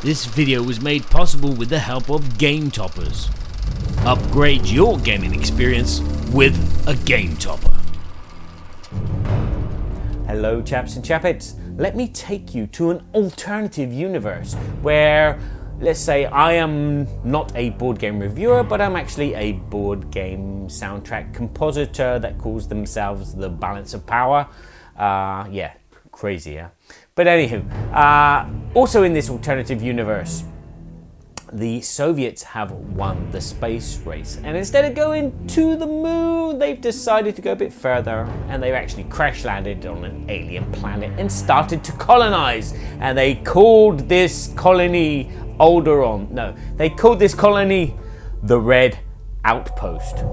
This video was made possible with the help of Game Toppers. Upgrade your gaming experience with a Game Topper. Hello chaps and chappets, let me take you to an alternative universe where, let's say, I am not a board game reviewer, but I'm actually a board game soundtrack compositor that calls themselves the Balance of Power. Yeah, crazy, yeah? But anywho, also in this alternative universe, the Soviets have won the space race, and instead of going to the moon, they've decided to go a bit further, and they've actually crash landed on an alien planet and started to colonize. And they called this colony Alderon. No, they called this colony the Red Outpost.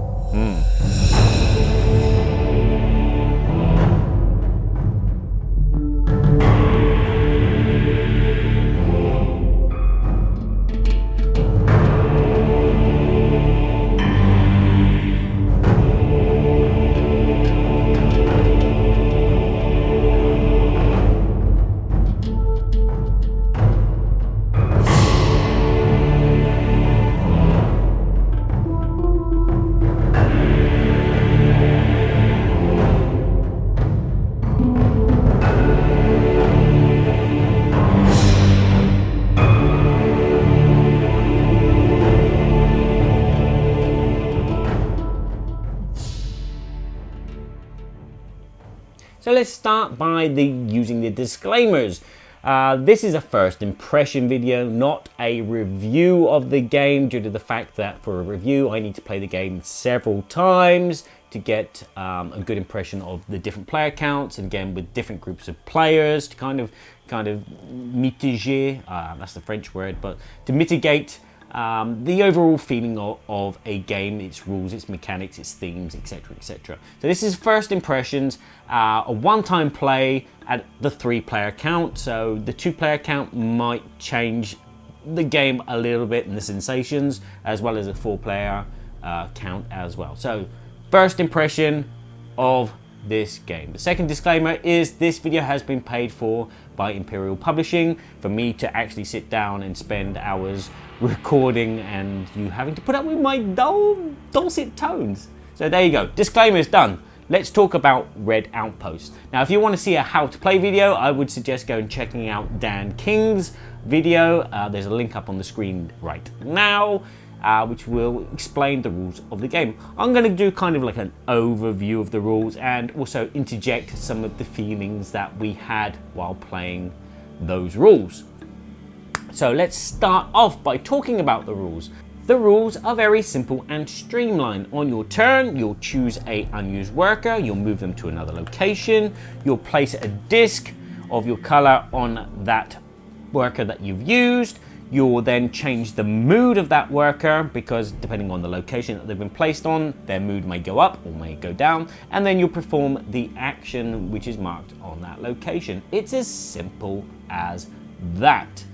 So let's start by using the disclaimers. This is a first impression video, not a review of the game, due to the fact that for a review I need to play the game several times to get a good impression of the different player counts, and again with different groups of players to kind of mitiger, that's the French word, but to mitigate the overall feeling of a game, its rules, its mechanics, its themes, etc, etc. So this is first impressions, a one-time play at the 3-player count. So the 2-player count might change the game a little bit in the sensations, as well as a 4-player count as well. So first impression of this game. The second disclaimer is this video has been paid for by Imperial Publishing, for me to actually sit down and spend hours recording and you having to put up with my dulcet tones. So there you go, disclaimer is done. Let's talk about Red Outpost. Now if you want to see a how to play video, I would suggest going and checking out Dan King's video. There's a link up on the screen right now, which will explain the rules of the game. I'm going to do kind of like an overview of the rules and also interject some of the feelings that we had while playing those rules. So let's start off by talking about the rules. The rules are very simple and streamlined. On your turn, you'll choose an unused worker, you'll move them to another location, you'll place a disc of your color on that worker that you've used. You'll then change the mood of that worker, because depending on the location that they've been placed on, their mood may go up or may go down, and then you'll perform the action which is marked on that location. It's as simple as that.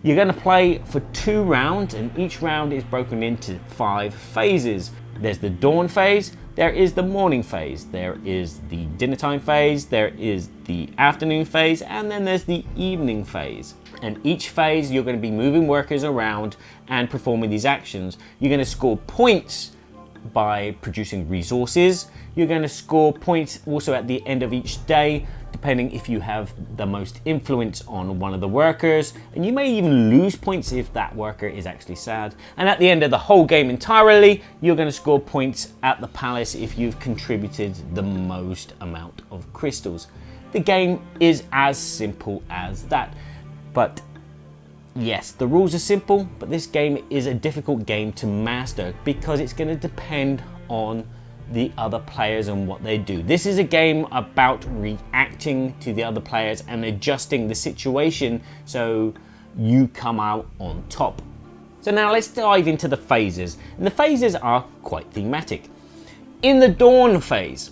You're going to play for 2 rounds, and each round is broken into 5 phases. There's the dawn phase, there is the morning phase, there is the dinner time phase, there is the afternoon phase, and then there's the evening phase. And each phase you're going to be moving workers around and performing these actions. You're going to score points by producing resources. You're going to score points also at the end of each day, depending if you have the most influence on one of the workers, and you may even lose points if that worker is actually sad. And at the end of the whole game entirely, you're going to score points at the palace if you've contributed the most amount of crystals. The game is as simple as that. But yes, the rules are simple, but this game is a difficult game to master because it's going to depend on the other players and what they do. This is a game about reacting to the other players and adjusting the situation so you come out on top. So now let's dive into the phases. And the phases are quite thematic. In the dawn phase,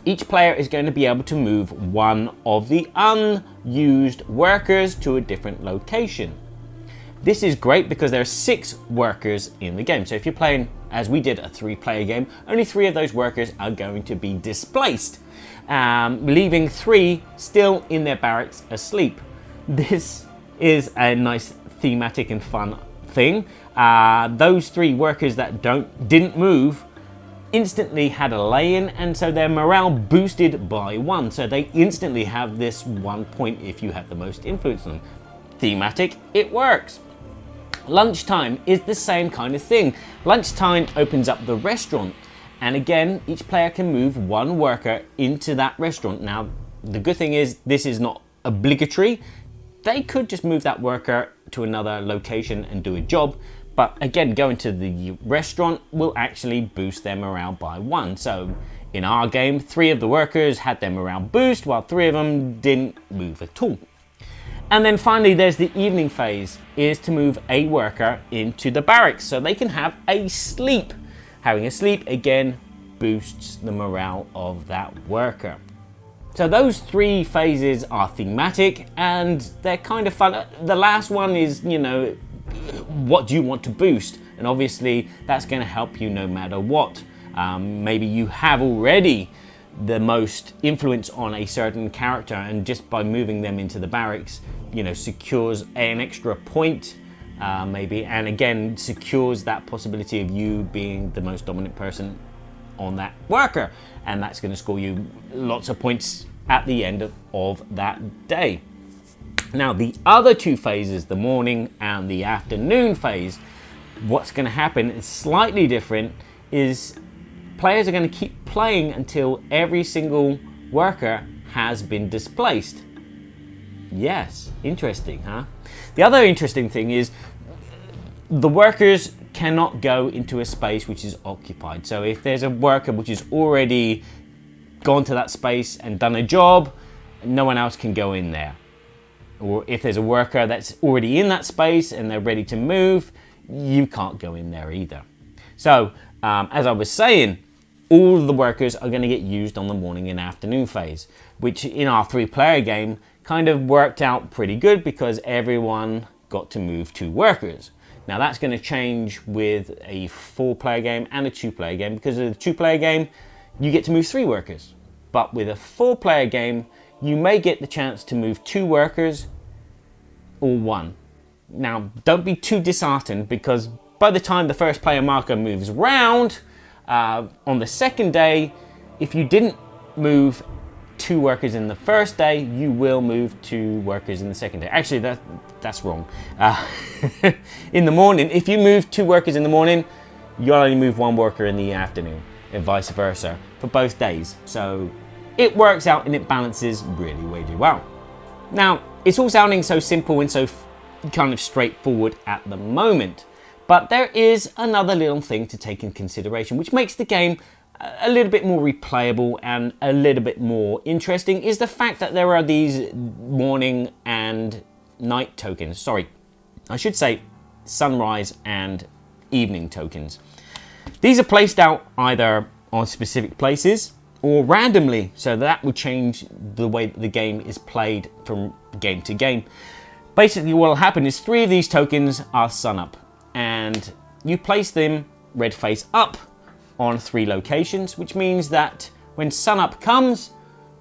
each player is going to be able to move one of the unused workers to a different location. This is great because there are 6 workers in the game. So if you're playing, as we did, a 3-player game, only 3 of those workers are going to be displaced, leaving 3 still in their barracks asleep. This is a nice thematic and fun thing. Those 3 workers that didn't move instantly had a lay-in, and so their morale boosted by 1. So they instantly have this 1 point if you have the most influence on them. Thematic, it works. Lunchtime is the same kind of thing. Lunchtime opens up the restaurant, and again, each player can move 1 worker into that restaurant. Now, the good thing is this is not obligatory. They could just move that worker to another location and do a job, but again, going to the restaurant will actually boost their morale by 1. So in our game, 3 of the workers had their morale boost, while 3 of them didn't move at all. And then finally, there's the evening phase, is to move a worker into the barracks so they can have a sleep. Having a sleep, again, boosts the morale of that worker. So those 3 phases are thematic, and they're kind of fun. The last one is, you know, what do you want to boost? And obviously, that's going to help you no matter what. Maybe you have already the most influence on a certain character, and just by moving them into the barracks, you know, secures an extra point, maybe, and again secures that possibility of you being the most dominant person on that worker, and that's going to score you lots of points at the end of that day. Now, the other 2 phases, the morning and the afternoon phase, what's going to happen is slightly different. Is players are going to keep playing until every single worker has been displaced. Yes, interesting, huh? The other interesting thing is the workers cannot go into a space which is occupied. So if there's a worker which has already gone to that space and done a job, no one else can go in there. Or if there's a worker that's already in that space and they're ready to move, you can't go in there either. So as I was saying, all of the workers are going to get used on the morning and afternoon phase, which in our 3-player game kind of worked out pretty good because everyone got to move 2 workers. Now that's going to change with a 4-player game and a 2-player game, because of the 2-player game you get to move 3 workers, but with a 4-player game you may get the chance to move 2 workers or 1. Now don't be too disheartened, because by the time the first player marker moves round on the second day, if you didn't move 2 workers in the first day, you will move 2 workers in the second day. Actually, that's wrong. In the morning, if you move 2 workers in the morning, you'll only move 1 worker in the afternoon, and vice versa for both days. So it works out and it balances really, really well. Now, it's all sounding so simple and so kind of straightforward at the moment, but there is another little thing to take in consideration, which makes the game a little bit more replayable and a little bit more interesting, is the fact that there are these morning and night tokens. Sorry, I should say sunrise and evening tokens. These are placed out either on specific places or randomly, so that will change the way that the game is played from game to game. Basically what will happen is 3 of these tokens are sun up, and you place them red face up on 3 locations, which means that when sunup comes,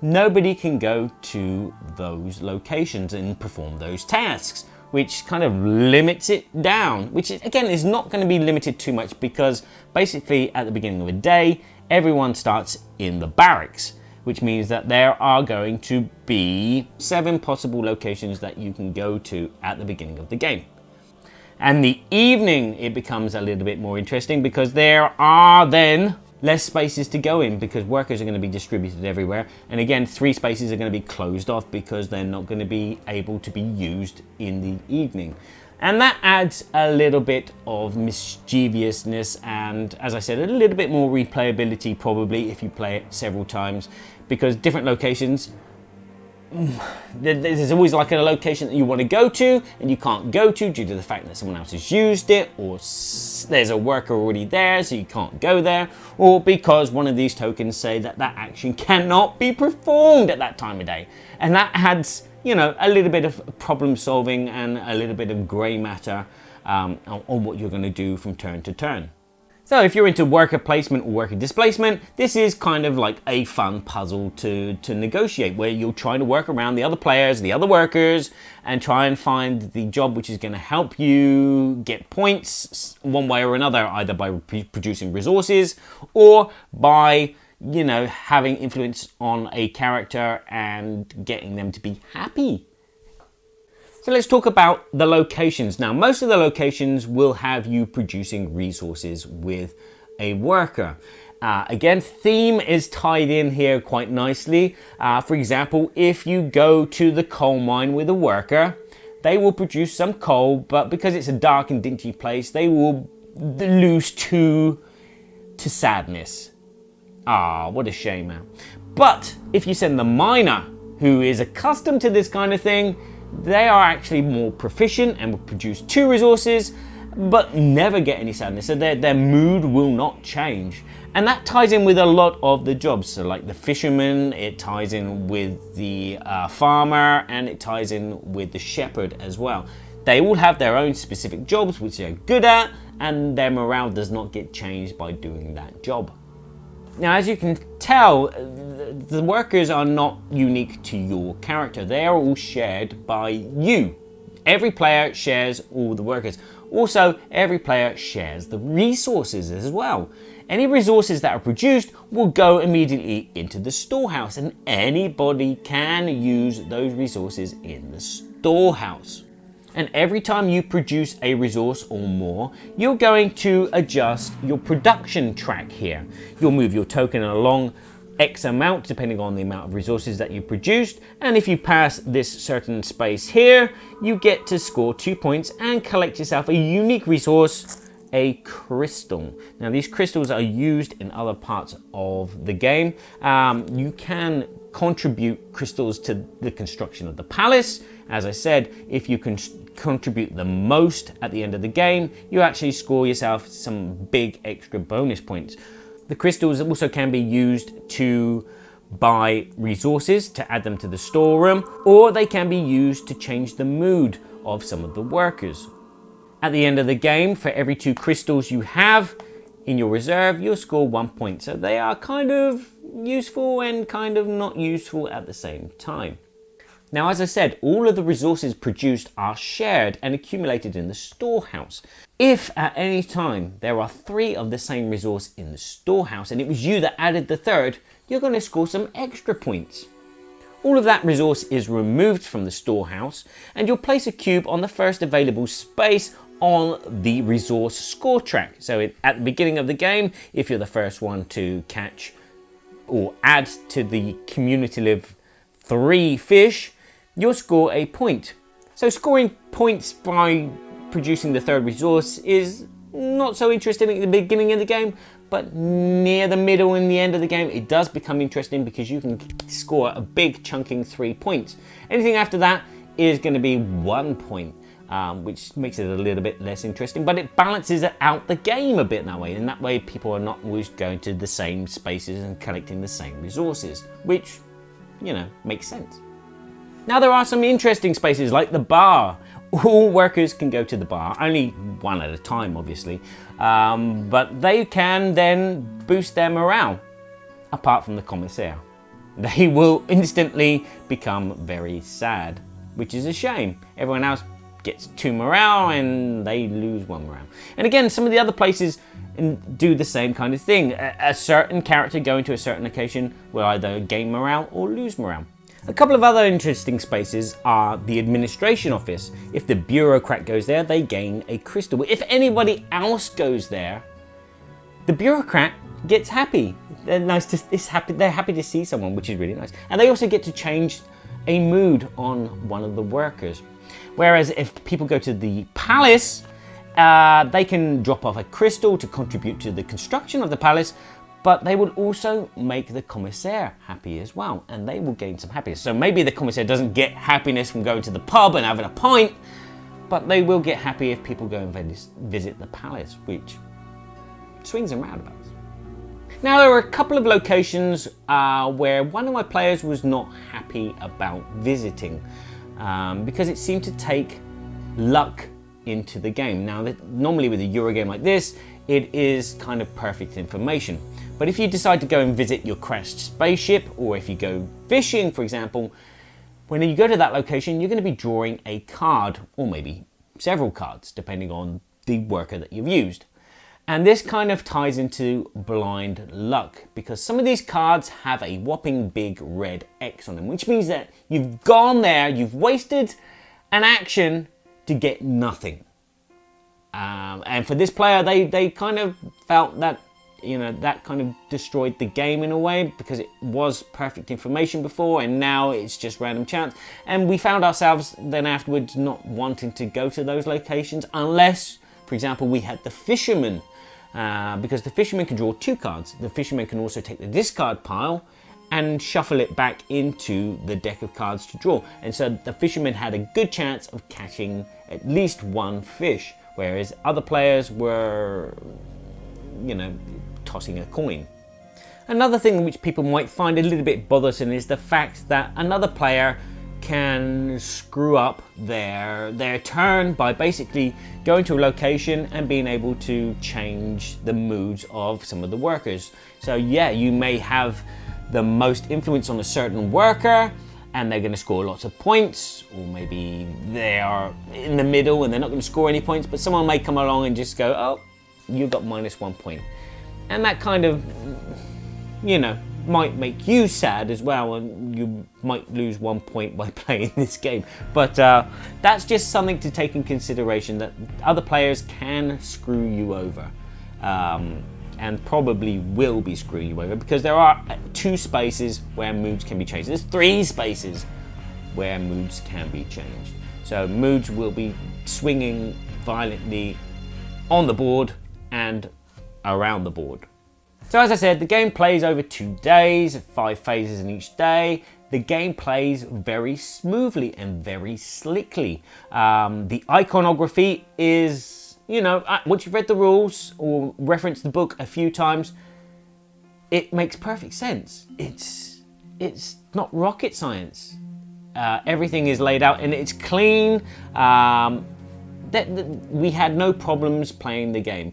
nobody can go to those locations and perform those tasks, which kind of limits it down, which again is not going to be limited too much, because basically at the beginning of a day, everyone starts in the barracks, which means that there are going to be 7 possible locations that you can go to at the beginning of the game. And the evening, it becomes a little bit more interesting, because there are then less spaces to go in, because workers are going to be distributed everywhere. And again, 3 spaces are going to be closed off because they're not going to be able to be used in the evening. And that adds a little bit of mischievousness and, as I said, a little bit more replayability probably if you play it several times, because different locations, there's always like a location that you want to go to and you can't go to due to the fact that someone else has used it, or there's a worker already there so you can't go there, or because one of these tokens say that that action cannot be performed at that time of day. And that adds, you know, a little bit of problem solving and a little bit of grey matter on what you're going to do from turn to turn. So if you're into worker placement or worker displacement, this is kind of like a fun puzzle to negotiate, where you're trying to work around the other players, the other workers, and try and find the job which is going to help you get points one way or another, either by producing resources or by, you know, having influence on a character and getting them to be happy. So let's talk about the locations. Now, most of the locations will have you producing resources with a worker. Again, theme is tied in here quite nicely. For example, if you go to the coal mine with a worker, they will produce some coal, but because it's a dark and dingy place, they will lose two to sadness. Ah, what a shame, man. But if you send the miner, who is accustomed to this kind of thing, they are actually more proficient and will produce 2 resources, but never get any sadness. So their mood will not change. And that ties in with a lot of the jobs. So like the fisherman, it ties in with the farmer, and it ties in with the shepherd as well. They all have their own specific jobs which they're good at, and their morale does not get changed by doing that job. Now, as you can tell, the workers are not unique to your character. They are all shared by you. Every player shares all the workers. Also, every player shares the resources as well. Any resources that are produced will go immediately into the storehouse, and anybody can use those resources in the storehouse. And every time you produce a resource or more, you're going to adjust your production track here. You'll move your token along X amount depending on the amount of resources that you produced, and if you pass this certain space here, you get to score 2 points and collect yourself a unique resource, a crystal. Now, these crystals are used in other parts of the game. You can contribute crystals to the construction of the palace. As I said, if you can contribute the most at the end of the game, you actually score yourself some big extra bonus points. The crystals also can be used to buy resources to add them to the storeroom, or they can be used to change the mood of some of the workers. At the end of the game, for every 2 crystals you have in your reserve, you'll score 1 point. So they are kind of useful and kind of not useful at the same time. Now, as I said, all of the resources produced are shared and accumulated in the storehouse. If at any time there are 3 of the same resource in the storehouse and it was you that added the 3rd, you're going to score some extra points. All of that resource is removed from the storehouse, and you'll place a cube on the first available space on the resource score track. So at the beginning of the game, if you're the first one to catch or add to the cumulative 3 fish, you'll score a point. So scoring points by producing the 3rd resource is not so interesting at the beginning of the game, but near the middle and the end of the game, it does become interesting because you can score a big chunking 3 points. Anything after that is going to be 1 point, which makes it a little bit less interesting, but it balances out the game a bit that way, and that way people are not always going to the same spaces and collecting the same resources, which, you know, makes sense. Now, there are some interesting spaces like the bar. All workers can go to the bar, only one at a time obviously, but they can then boost their morale, apart from the commissaire. They will instantly become very sad, which is a shame. Everyone else gets 2 morale and they lose 1 morale. And again, some of the other places do the same kind of thing. A certain character going to a certain location will either gain morale or lose morale. A couple of other interesting spaces are the administration office. If the bureaucrat goes there, they gain a crystal. If anybody else goes there, the bureaucrat gets happy. They're happy to see someone, which is really nice. And they also get to change a mood on one of the workers. Whereas if people go to the palace, they can drop off a crystal to contribute to the construction of the palace, but they will also make the commissaire happy as well, and they will gain some happiness. So maybe the commissaire doesn't get happiness from going to the pub and having a pint, but they will get happy if people go and visit the palace, which swings and roundabouts. Now, there are a couple of locations where one of my players was not happy about visiting because it seemed to take luck into the game. Now, normally with a Euro game like this, it is kind of perfect information. But if you decide to go and visit your crashed spaceship, or if you go fishing, for example, when you go to that location, you're going to be drawing a card, or maybe several cards, depending on the worker that you've used. And this kind of ties into blind luck, because some of these cards have a whopping big red X on them, which means that you've gone there, you've wasted an action to get nothing. And for this player, they kind of felt that, you know, that kind of destroyed the game in a way, because it was perfect information before and now it's just random chance. And we found ourselves then afterwards not wanting to go to those locations unless, for example, we had the fisherman, because the fisherman can draw 2 cards. The fisherman can also take the discard pile and shuffle it back into the deck of cards to draw. And so the fisherman had a good chance of catching at least 1 fish, whereas other players were, you know, tossing a coin. Another thing which people might find a little bit bothersome is the fact that another player can screw up their turn by basically going to a location and being able to change the moods of some of the workers. So yeah, you may have the most influence on a certain worker and they're going to score lots of points, or maybe they are in the middle and they're not going to score any points, but someone may come along and just go, oh, you got -1 point. And that kind of, you know, might make you sad as well, and you might lose 1 point by playing this game. But that's just something to take in consideration, that other players can screw you over, and probably will be screwing you over, because there are 2 spaces where moods can be changed. There's 3 spaces where moods can be changed. So moods will be swinging violently on the board and around the board. So as I said, the game plays over 2 days, 5 phases in each day. The game plays very smoothly and very slickly. The iconography is, you know, once you've read the rules or referenced the book a few times, it makes perfect sense. It's not rocket science. Everything is laid out and it's clean. We had no problems playing the game.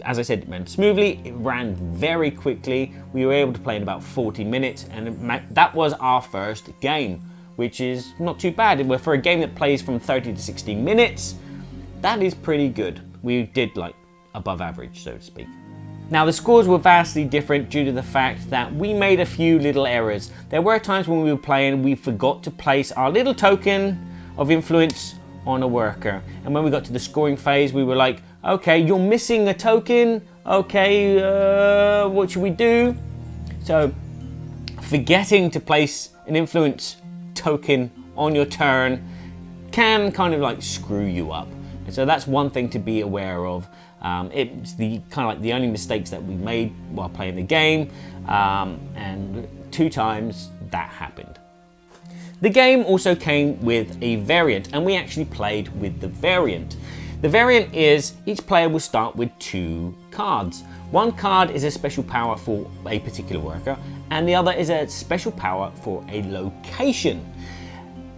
As I said, it ran smoothly, it ran very quickly. We were able to play in about 40 minutes, and that was our first game, which is not too bad. For a game that plays from 30 to 60 minutes, that is pretty good. We did like above average, so to speak. Now the scores were vastly different due to the fact that we made a few little errors. There were times when we were playing, we forgot to place our little token of influence on a worker. And when we got to the scoring phase, we were like, okay, you're missing a token. Okay, what should we do? So forgetting to place an influence token on your turn can kind of like screw you up. And so that's one thing to be aware of. It's the kind of like the only mistakes that we made while playing the game, and 2 times that happened. The game also came with a variant, and we actually played with the variant. The variant is each player will start with 2 cards. One card is a special power for a particular worker, and the other is a special power for a location.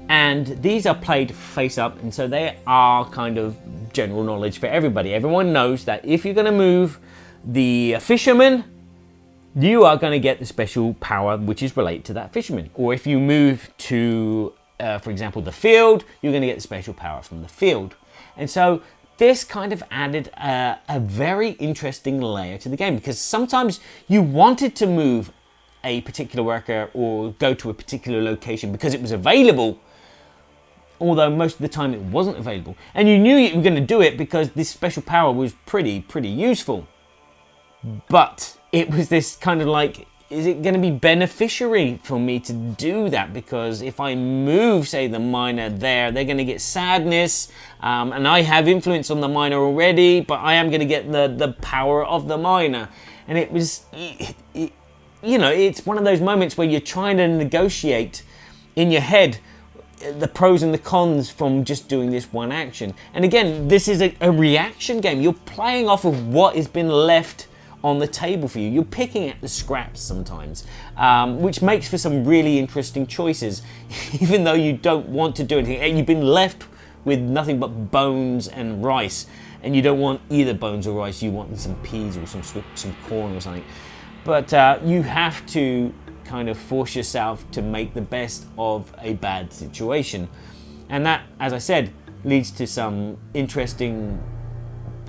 And these are played face up, and so they are kind of general knowledge for everybody. Everyone knows that if you're going to move the fisherman, you are going to get the special power which is related to that fisherman. Or if you move to, for example, the field, you're going to get the special power from the field. And so this kind of added a very interesting layer to the game, because sometimes you wanted to move a particular worker or go to a particular location because it was available, although most of the time it wasn't available. And you knew you were going to do it because this special power was pretty useful. But it was this kind of like, is it going to be beneficiary for me to do that? Because if I move, say, the miner there, they're going to get sadness, and I have influence on the miner already, but I am going to get the power of the miner. And it was, you know, it's one of those moments where you're trying to negotiate in your head the pros and the cons from just doing this one action. And again, this is a reaction game. You're playing off of what has been left on the table for you. You're picking at the scraps sometimes, which makes for some really interesting choices, even though you don't want to do anything. You've been left with nothing but bones and rice. and you don't want either bones or rice, you want some peas or some corn or something. But you have to kind of force yourself to make the best of a bad situation. And that, as I said, leads to some interesting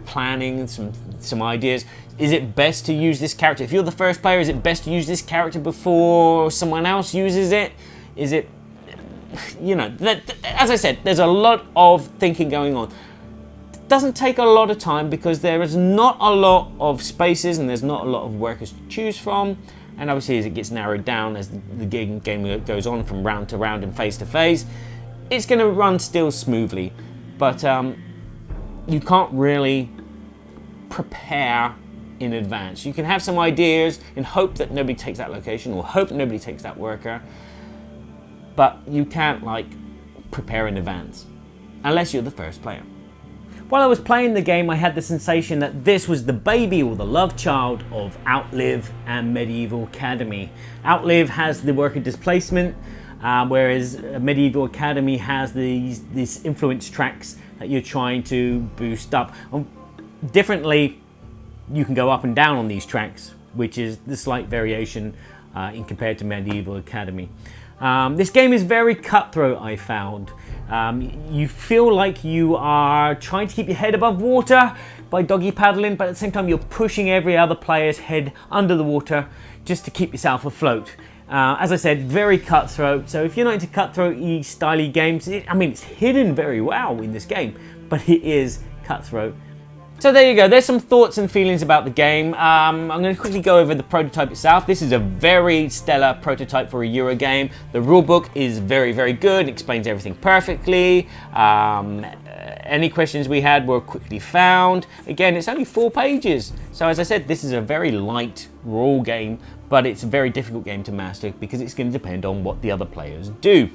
planning, some ideas. Is it best to use this character? If you're the first player, is it best to use this character before someone else uses it? Is it, you know, as I said, there's a lot of thinking going on. It doesn't take a lot of time because there is not a lot of spaces and there's not a lot of workers to choose from. And obviously as it gets narrowed down, as the game goes on from round to round and phase to phase, it's going to run still smoothly. But you can't really prepare in advance. You can have some ideas and hope that nobody takes that location or hope nobody takes that worker, but you can't like prepare in advance unless you're the first player. While I was playing the game, I had the sensation that this was the baby or the love child of Outlive and Medieval Academy. Outlive has the worker displacement, whereas Medieval Academy has these influence tracks that you're trying to boost up. Differently, you can go up and down on these tracks, which is the slight variation in compared to Medieval Academy. This game is very cutthroat, I found. You feel like you are trying to keep your head above water by doggy paddling, but at the same time you're pushing every other player's head under the water just to keep yourself afloat. As I said, very cutthroat, so if you're not into cutthroat-y, styly games, I mean, it's hidden very well in this game, but it is cutthroat. So there you go, there's some thoughts and feelings about the game. I'm going to quickly go over the prototype itself. This is a very stellar prototype for a Euro game. The rulebook is very, very good, it explains everything perfectly. Any questions we had were quickly found. Again, it's only 4 pages. So as I said, this is a very light rule game, but it's a very difficult game to master because it's going to depend on what the other players do.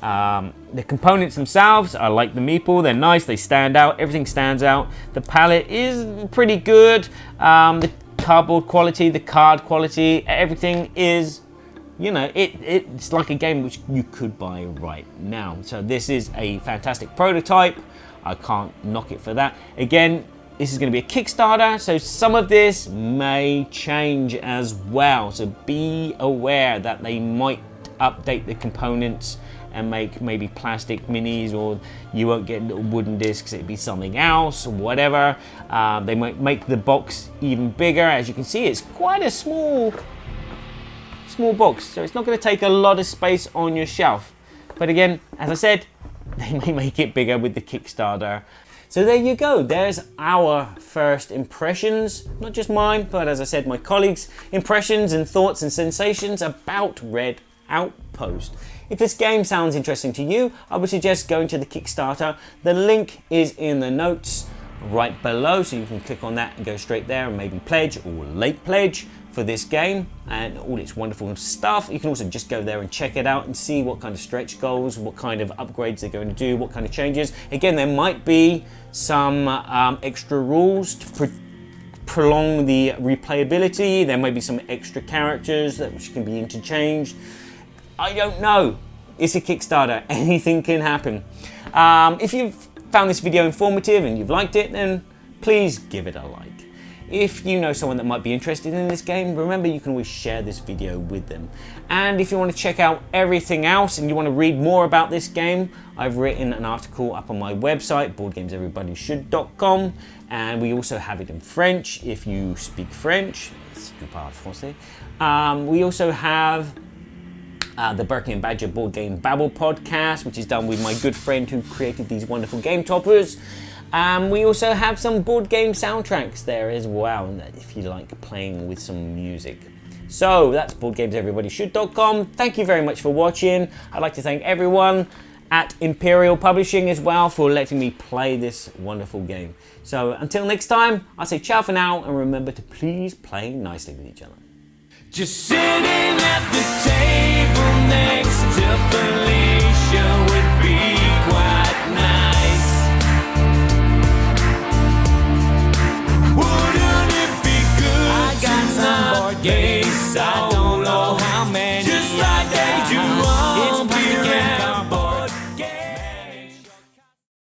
The components themselves, I like the meeple, they're nice, they stand out, everything stands out. The palette is pretty good, the cardboard quality, the card quality, everything is, you know, it's like a game which you could buy right now. So this is a fantastic prototype, I can't knock it for that. Again, this is going to be a Kickstarter, so some of this may change as well, so be aware that they might update the components and make maybe plastic minis, or you won't get little wooden discs, it'd be something else or whatever. They might make the box even bigger. As you can see, it's quite a small box, so it's not going to take a lot of space on your shelf. But again, as I said, they may make it bigger with the Kickstarter. So there you go, there's our first impressions, not just mine, but as I said, my colleagues' impressions and thoughts and sensations about Red Outpost. If this game sounds interesting to you, I would suggest going to the Kickstarter. The link is in the notes right below, so you can click on that and go straight there and maybe pledge or late pledge for this game and all its wonderful stuff. You can also just go there and check it out and see what kind of stretch goals, what kind of upgrades they're going to do, what kind of changes. Again, there might be some extra rules to prolong the replayability. There may be some extra characters which can be interchanged. I don't know. It's a Kickstarter. Anything can happen. If you've found this video informative and you've liked it, then please give it a like. If you know someone that might be interested in this game, remember you can always share this video with them. And if you want to check out everything else and you want to read more about this game, I've written an article up on my website, boardgameseverybodyshould.com, and we also have it in French if you speak French. Si tu parles français. We also have the Berkey and Badger Board Game Babble podcast, which is done with my good friend who created these wonderful game toppers. We also have some board game soundtracks there as well, if you like playing with some music. So that's boardgameseverybodyshould.com. Thank you very much for watching. I'd like to thank everyone at Imperial Publishing as well for letting me play this wonderful game. So until next time, I say ciao for now, and remember to please play nicely with each other. Just sitting at the table next to Felicia.